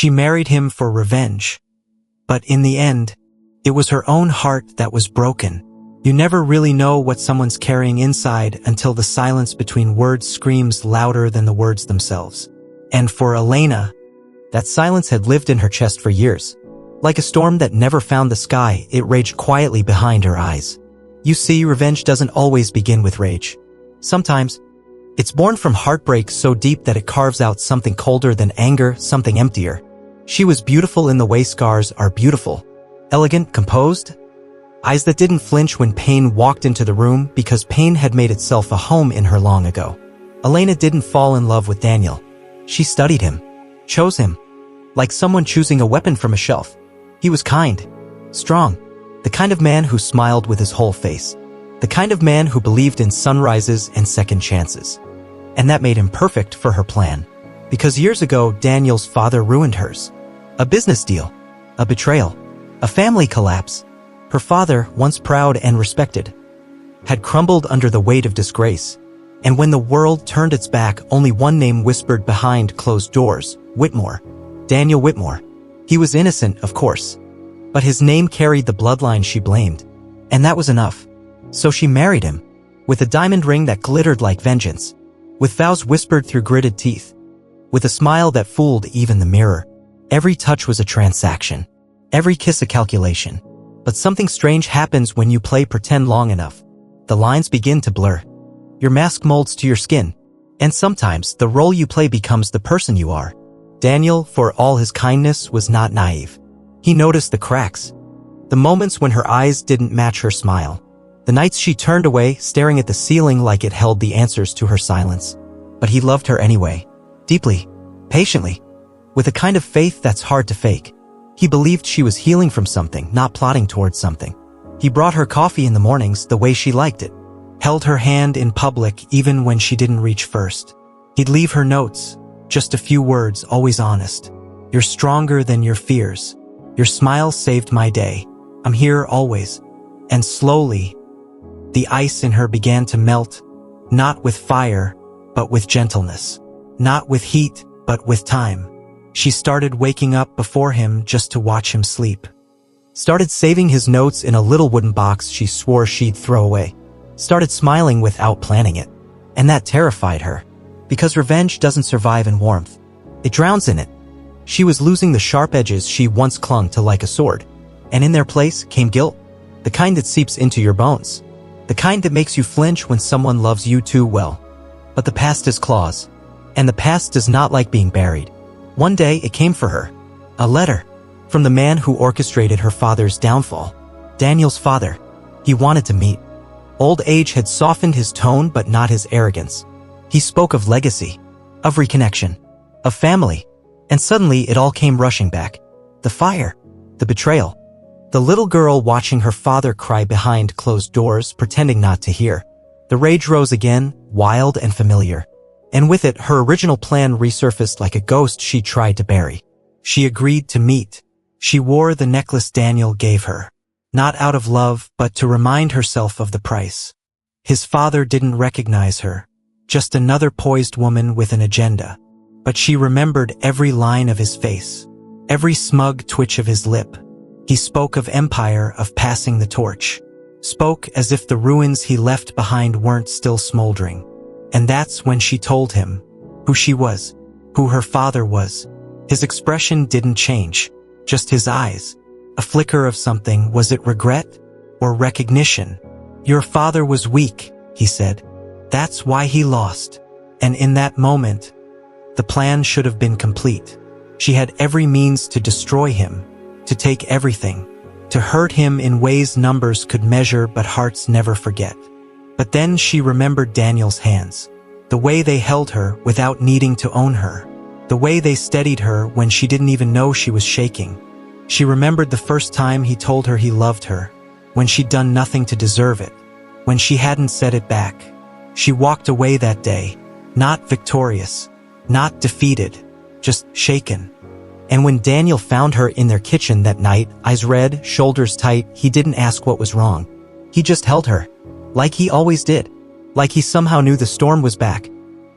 She married him for revenge. But in the end, it was her own heart that was broken. You never really know what someone's carrying inside until the silence between words screams louder than the words themselves. And for Elena, that silence had lived in her chest for years. Like a storm that never found the sky, it raged quietly behind her eyes. You see, revenge doesn't always begin with rage. Sometimes, it's born from heartbreak so deep that it carves out something colder than anger, something emptier. She was beautiful in the way scars are beautiful. Elegant, composed, eyes that didn't flinch when pain walked into the room because pain had made itself a home in her long ago. Elena didn't fall in love with Daniel. She studied him, chose him, like someone choosing a weapon from a shelf. He was kind, strong, the kind of man who smiled with his whole face, the kind of man who believed in sunrises and second chances. And that made him perfect for her plan. Because years ago, Daniel's father ruined hers. A business deal, a betrayal, a family collapse. Her father, once proud and respected, had crumbled under the weight of disgrace. And when the world turned its back, only one name whispered behind closed doors: Whitmore. Daniel Whitmore. He was innocent, of course, but his name carried the bloodline she blamed, and that was enough. So she married him, with a diamond ring that glittered like vengeance, with vows whispered through gritted teeth, with a smile that fooled even the mirror. Every touch was a transaction, every kiss a calculation. But something strange happens when you play pretend long enough. The lines begin to blur. Your mask molds to your skin, and sometimes the role you play becomes the person you are. Daniel, for all his kindness, was not naive. He noticed the cracks, the moments when her eyes didn't match her smile, the nights she turned away, staring at the ceiling like it held the answers to her silence. But he loved her anyway, deeply, patiently, with a kind of faith that's hard to fake. He believed she was healing from something, not plotting towards something. He brought her coffee in the mornings the way she liked it, held her hand in public even when she didn't reach first. He'd leave her notes, just a few words, always honest. You're stronger than your fears. Your smile saved my day. I'm here always. And slowly, the ice in her began to melt, not with fire, but with gentleness. Not with heat, but with time. She started waking up before him just to watch him sleep. Started saving his notes in a little wooden box she swore she'd throw away. Started smiling without planning it. And that terrified her. Because revenge doesn't survive in warmth. It drowns in it. She was losing the sharp edges she once clung to like a sword. And in their place came guilt. The kind that seeps into your bones. The kind that makes you flinch when someone loves you too well. But the past is claws. And the past does not like being buried. One day it came for her. A letter. From the man who orchestrated her father's downfall. Daniel's father. He wanted to meet. Old age had softened his tone but not his arrogance. He spoke of legacy, of reconnection, of family, and suddenly it all came rushing back. The fire, the betrayal, the little girl watching her father cry behind closed doors, pretending not to hear. The rage rose again, wild and familiar. And with it, her original plan resurfaced like a ghost she tried to bury. She agreed to meet. She wore the necklace Daniel gave her. Not out of love, but to remind herself of the price. His father didn't recognize her. Just another poised woman with an agenda. But she remembered every line of his face, every smug twitch of his lip. He spoke of empire, of passing the torch. Spoke as if the ruins he left behind weren't still smoldering. And that's when she told him who she was, who her father was. His expression didn't change, just his eyes. A flicker of something. Was it regret or recognition? Your father was weak, he said. That's why he lost. And in that moment, the plan should have been complete. She had every means to destroy him, to take everything, to hurt him in ways numbers could measure but hearts never forget. But then she remembered Daniel's hands, the way they held her without needing to own her, the way they steadied her when she didn't even know she was shaking. She remembered the first time he told her he loved her, when she'd done nothing to deserve it, when she hadn't said it back. She walked away that day, not victorious, not defeated, just shaken. And when Daniel found her in their kitchen that night, eyes red, shoulders tight, he didn't ask what was wrong. He just held her, like he always did, like he somehow knew the storm was back.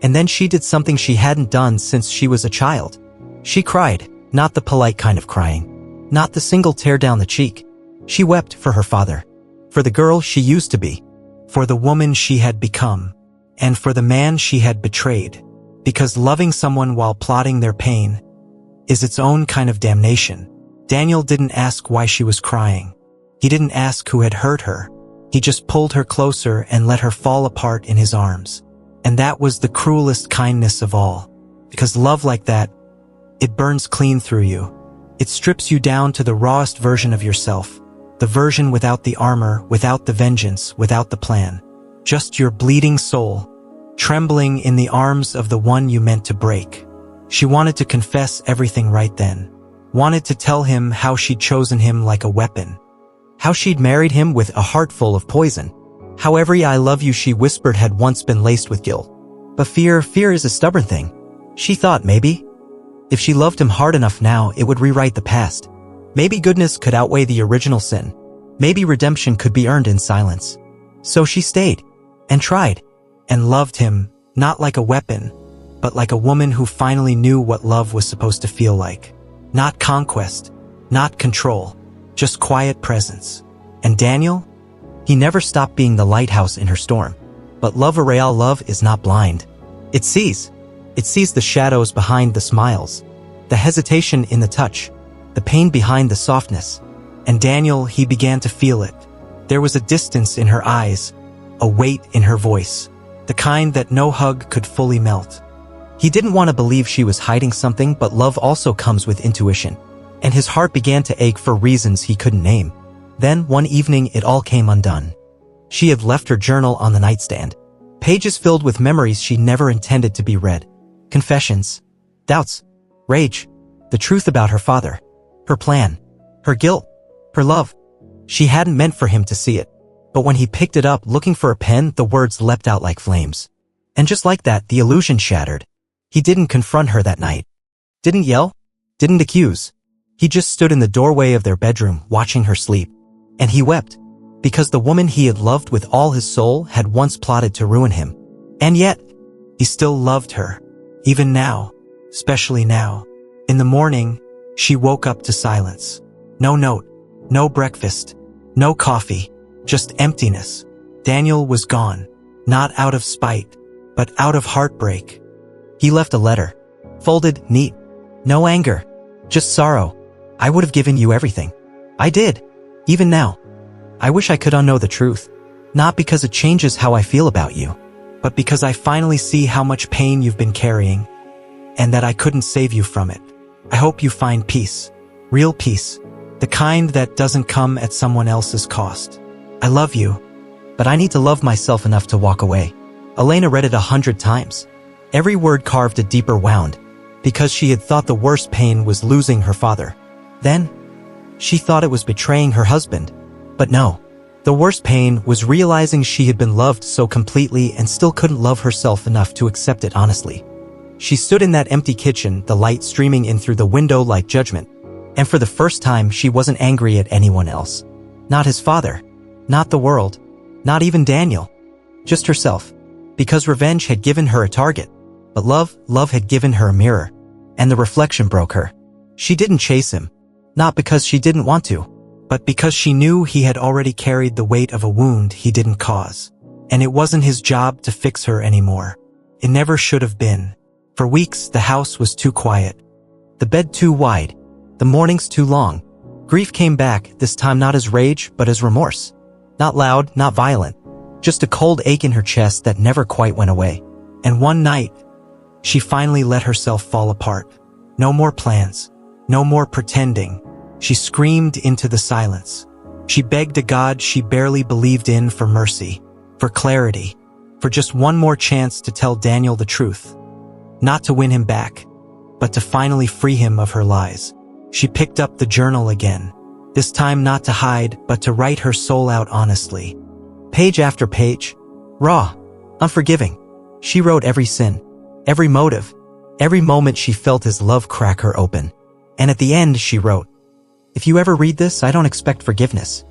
And then she did something she hadn't done since she was a child. She cried. Not the polite kind of crying. Not the single tear down the cheek. She wept for her father. For the girl she used to be. For the woman she had become. And for the man she had betrayed. Because loving someone while plotting their pain is its own kind of damnation. Daniel didn't ask why she was crying. He didn't ask who had hurt her. He just pulled her closer and let her fall apart in his arms. And that was the cruelest kindness of all. Because love like that, it burns clean through you. It strips you down to the rawest version of yourself. The version without the armor, without the vengeance, without the plan. Just your bleeding soul, trembling in the arms of the one you meant to break. She wanted to confess everything right then. Wanted to tell him how she'd chosen him like a weapon. How she'd married him with a heart full of poison. How every I love you she whispered had once been laced with guilt. But fear is a stubborn thing. She thought maybe, if she loved him hard enough now, it would rewrite the past. Maybe goodness could outweigh the original sin. Maybe redemption could be earned in silence. So she stayed, and tried, and loved him, not like a weapon, but like a woman who finally knew what love was supposed to feel like. Not conquest, not control, just quiet presence. And Daniel? He never stopped being the lighthouse in her storm. But real love is not blind. It sees the shadows behind the smiles, the hesitation in the touch, the pain behind the softness. And Daniel, he began to feel it. There was a distance in her eyes, a weight in her voice, the kind that no hug could fully melt. He didn't want to believe she was hiding something, but love also comes with intuition. And his heart began to ache for reasons he couldn't name. Then, one evening, it all came undone. She had left her journal on the nightstand. Pages filled with memories she never intended to be read. Confessions, doubts, rage, the truth about her father, her plan, her guilt, her love. She hadn't meant for him to see it. But when he picked it up looking for a pen, the words leapt out like flames. And just like that, the illusion shattered. He didn't confront her that night. Didn't yell. Didn't accuse. He just stood in the doorway of their bedroom, watching her sleep. And he wept. Because the woman he had loved with all his soul had once plotted to ruin him. And yet, he still loved her. Even now. Especially now. In the morning, she woke up to silence. No note. No breakfast. No coffee. Just emptiness. Daniel was gone. Not out of spite, but out of heartbreak. He left a letter. Folded, neat. No anger. Just sorrow. I would have given you everything. I did. Even now. I wish I could unknow the truth. Not because it changes how I feel about you, but because I finally see how much pain you've been carrying, and that I couldn't save you from it. I hope you find peace. Real peace. The kind that doesn't come at someone else's cost. I love you, but I need to love myself enough to walk away. Elena read it 100 times. Every word carved a deeper wound, because she had thought the worst pain was losing her father. Then, she thought it was betraying her husband. But no, the worst pain was realizing she had been loved so completely and still couldn't love herself enough to accept it honestly. She stood in that empty kitchen, the light streaming in through the window like judgment. And for the first time, she wasn't angry at anyone else. Not his father. Not the world. Not even Daniel. Just herself. Because revenge had given her a target. But love had given her a mirror. And the reflection broke her. She didn't chase him. Not because she didn't want to, but because she knew he had already carried the weight of a wound he didn't cause. And it wasn't his job to fix her anymore. It never should have been. For weeks, the house was too quiet. The bed too wide. The mornings too long. Grief came back, this time not as rage, but as remorse. Not loud, not violent. Just a cold ache in her chest that never quite went away. And one night, she finally let herself fall apart. No more plans. No more pretending. She screamed into the silence. She begged a God she barely believed in for mercy, for clarity, for just one more chance to tell Daniel the truth. Not to win him back, but to finally free him of her lies. She picked up the journal again, this time not to hide, but to write her soul out honestly. Page after page, raw, unforgiving. She wrote every sin, every motive, every moment she felt his love crack her open. And at the end she wrote, "If you ever read this, I don't expect forgiveness.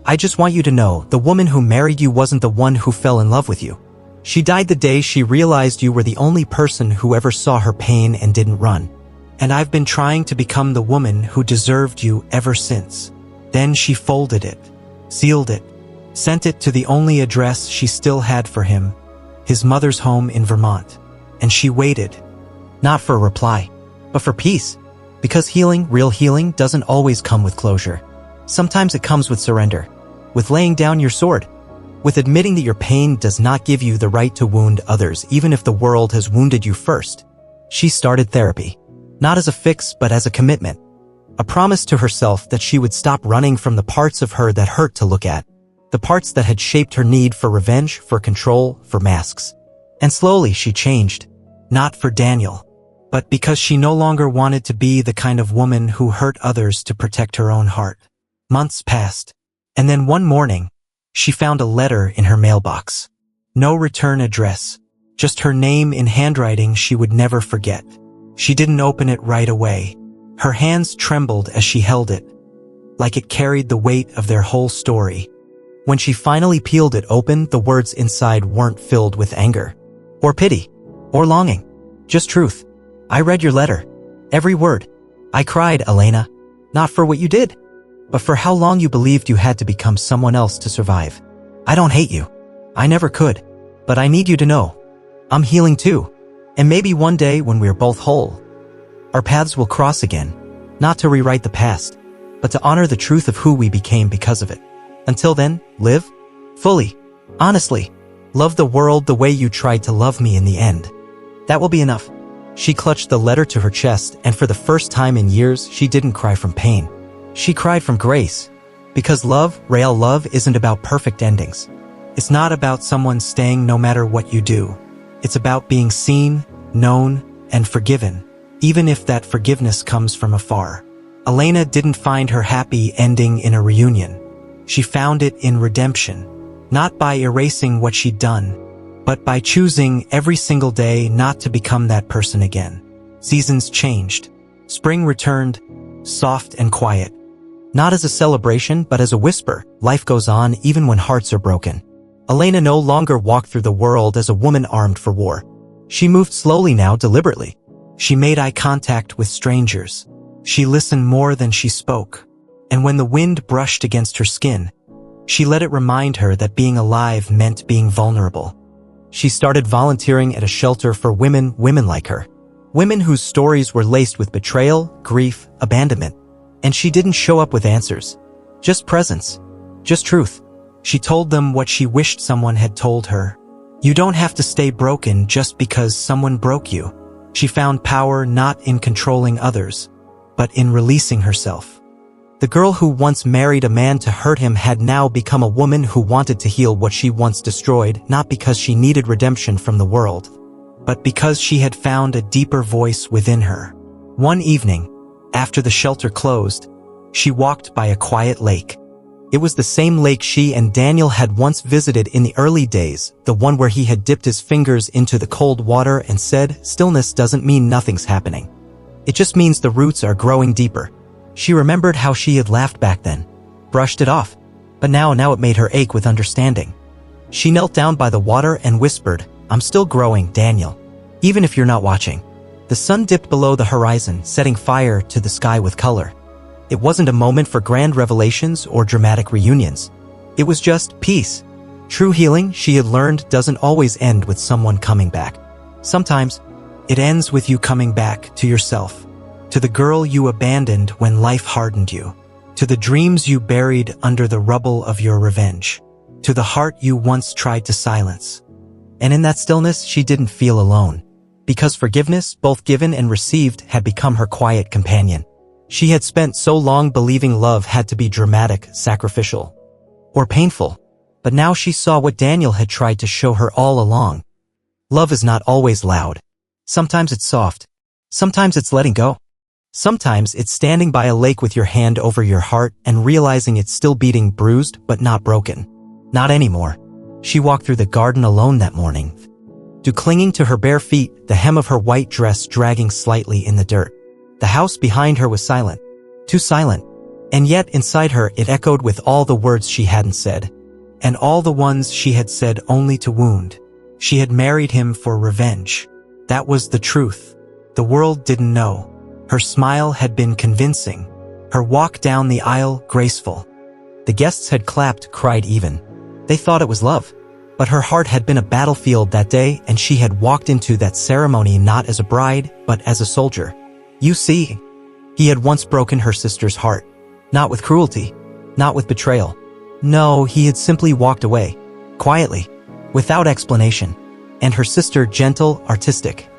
I just want you to know the woman who married you wasn't the one who fell in love with you. She died the day she realized you were the only person who ever saw her pain and didn't run. and I've been trying to become the woman who deserved you ever since." Then she folded it, sealed it, sent it to the only address she still had for him, his mother's home in Vermont. And she waited, not for a reply, but for peace. Because healing, real healing, doesn't always come with closure. Sometimes it comes with surrender, with laying down your sword, with admitting that your pain does not give you the right to wound others, even if the world has wounded you first. She started therapy, not as a fix, but as a commitment, a promise to herself that she would stop running from the parts of her that hurt to look at, the parts that had shaped her need for revenge, for control, for masks. And slowly she changed, not for Daniel, but because she no longer wanted to be the kind of woman who hurt others to protect her own heart. Months passed, and then one morning, she found a letter in her mailbox. No return address, just her name in handwriting she would never forget. She didn't open it right away. Her hands trembled as she held it, like it carried the weight of their whole story. When she finally peeled it open, the words inside weren't filled with anger, or pity, or longing, just truth. "I read your letter. Every word. I cried, Elena. Not for what you did, but for how long you believed you had to become someone else to survive. I don't hate you. I never could. But I need you to know. I'm healing too. And maybe one day when we're both whole, our paths will cross again. Not to rewrite the past, but to honor the truth of who we became because of it. Until then, live fully, honestly. Love the world the way you tried to love me in the end. That will be enough." She clutched the letter to her chest, and for the first time in years, she didn't cry from pain. She cried from grace. Because love, real love, isn't about perfect endings. It's not about someone staying no matter what you do. It's about being seen, known, and forgiven, even if that forgiveness comes from afar. Elena didn't find her happy ending in a reunion. She found it in redemption, not by erasing what she'd done, but by choosing every single day not to become that person again. Seasons changed. Spring returned, soft and quiet. Not as a celebration, but as a whisper. Life goes on even when hearts are broken. Elena no longer walked through the world as a woman armed for war. She moved slowly now, deliberately. She made eye contact with strangers. She listened more than she spoke. And when the wind brushed against her skin, she let it remind her that being alive meant being vulnerable. She started volunteering at a shelter for women like her. Women whose stories were laced with betrayal, grief, abandonment. And she didn't show up with answers. Just presence. Just truth. She told them what she wished someone had told her. You don't have to stay broken just because someone broke you. She found power not in controlling others, but in releasing herself. The girl who once married a man to hurt him had now become a woman who wanted to heal what she once destroyed, not because she needed redemption from the world, but because she had found a deeper voice within her. One evening, after the shelter closed, she walked by a quiet lake. It was the same lake she and Daniel had once visited in the early days, the one where he had dipped his fingers into the cold water and said, "Stillness doesn't mean nothing's happening. It just means the roots are growing deeper." She remembered how she had laughed back then, brushed it off, but now it made her ache with understanding. She knelt down by the water and whispered, "I'm still growing, Daniel, even if you're not watching." The sun dipped below the horizon, setting fire to the sky with color. It wasn't a moment for grand revelations or dramatic reunions. It was just peace. True healing, she had learned, doesn't always end with someone coming back. Sometimes, it ends with you coming back to yourself, to the girl you abandoned when life hardened you, to the dreams you buried under the rubble of your revenge, to the heart you once tried to silence. And in that stillness, she didn't feel alone, because forgiveness, both given and received, had become her quiet companion. She had spent so long believing love had to be dramatic, sacrificial, or painful, but now she saw what Daniel had tried to show her all along. Love is not always loud. Sometimes it's soft. Sometimes it's letting go. Sometimes it's standing by a lake with your hand over your heart and realizing it's still beating, bruised but not broken. Not anymore. She walked through the garden alone that morning, dew clinging to her bare feet, the hem of her white dress dragging slightly in the dirt. The house behind her was silent. Too silent. And yet inside her it echoed with all the words she hadn't said, and all the ones she had said only to wound. She had married him for revenge. That was the truth. The world didn't know. Her smile had been convincing, her walk down the aisle graceful. The guests had clapped, cried even. They thought it was love. But her heart had been a battlefield that day, and she had walked into that ceremony not as a bride, but as a soldier. You see, he had once broken her sister's heart. Not with cruelty, not with betrayal. No, he had simply walked away, quietly, without explanation. And her sister, gentle, artistic,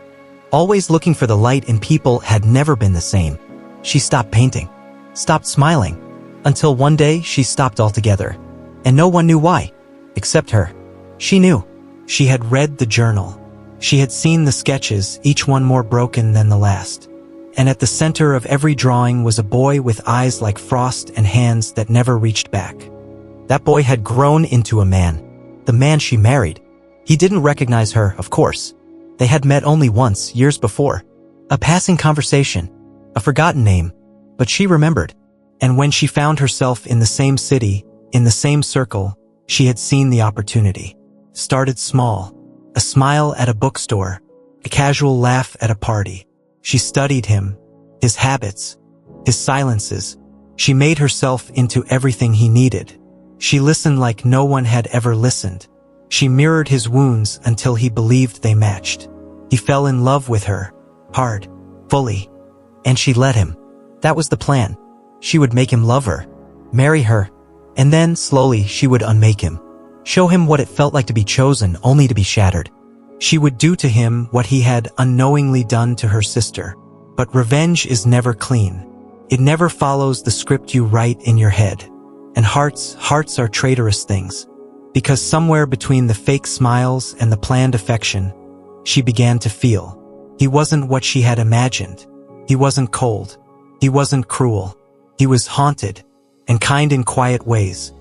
always looking for the light in people, had never been the same. She stopped painting, stopped smiling, until one day she stopped altogether. And no one knew why, except her. She knew. She had read the journal. She had seen the sketches, each one more broken than the last. And at the center of every drawing was a boy with eyes like frost and hands that never reached back. That boy had grown into a man. The man she married. He didn't recognize her, of course. They had met only once, years before. A passing conversation. A forgotten name. But she remembered. And when she found herself in the same city, in the same circle, she had seen the opportunity. Started small. A smile at a bookstore. A casual laugh at a party. She studied him, his habits, his silences. She made herself into everything he needed. She listened like no one had ever listened. She mirrored his wounds until he believed they matched. He fell in love with her, hard, fully. And she let him. That was the plan. She would make him love her, marry her, and then, slowly, she would unmake him. Show him what it felt like to be chosen, only to be shattered. She would do to him what he had unknowingly done to her sister. But revenge is never clean. It never follows the script you write in your head. And hearts are traitorous things. Because somewhere between the fake smiles and the planned affection, she began to feel. He wasn't what she had imagined. He wasn't cold. He wasn't cruel. He was haunted, and kind in quiet ways.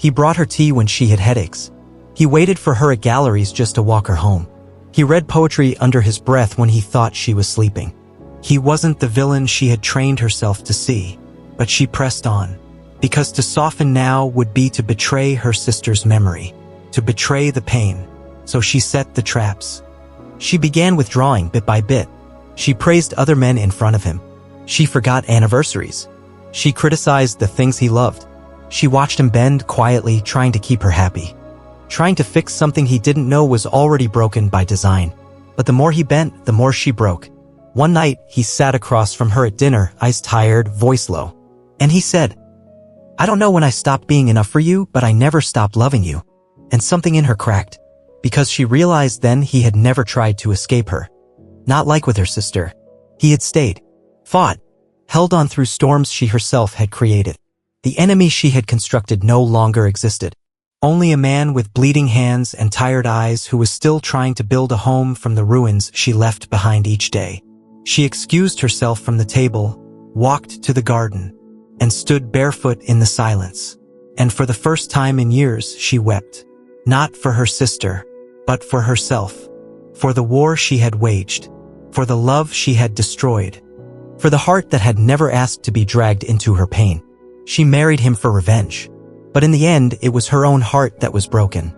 He brought her tea when she had headaches. He waited for her at galleries just to walk her home. He read poetry under his breath when he thought she was sleeping. He wasn't the villain she had trained herself to see, but she pressed on. Because to soften now would be to betray her sister's memory, to betray the pain. So she set the traps. She began withdrawing bit by bit. She praised other men in front of him. She forgot anniversaries. She criticized the things he loved. She watched him bend quietly, trying to keep her happy. Trying to fix something he didn't know was already broken by design. But the more he bent, the more she broke. One night, he sat across from her at dinner, eyes tired, voice low. And he said, "I don't know when I stopped being enough for you, but I never stopped loving you." And something in her cracked. Because she realized then he had never tried to escape her. Not like with her sister. He had stayed. Fought. Held on through storms she herself had created. The enemy she had constructed no longer existed. Only a man with bleeding hands and tired eyes who was still trying to build a home from the ruins she left behind each day. She excused herself from the table, walked to the garden, and stood barefoot in the silence. And for the first time in years, she wept. Not for her sister, but for herself. For the war she had waged. For the love she had destroyed. For the heart that had never asked to be dragged into her pain. She married him for revenge. But in the end, it was her own heart that was broken.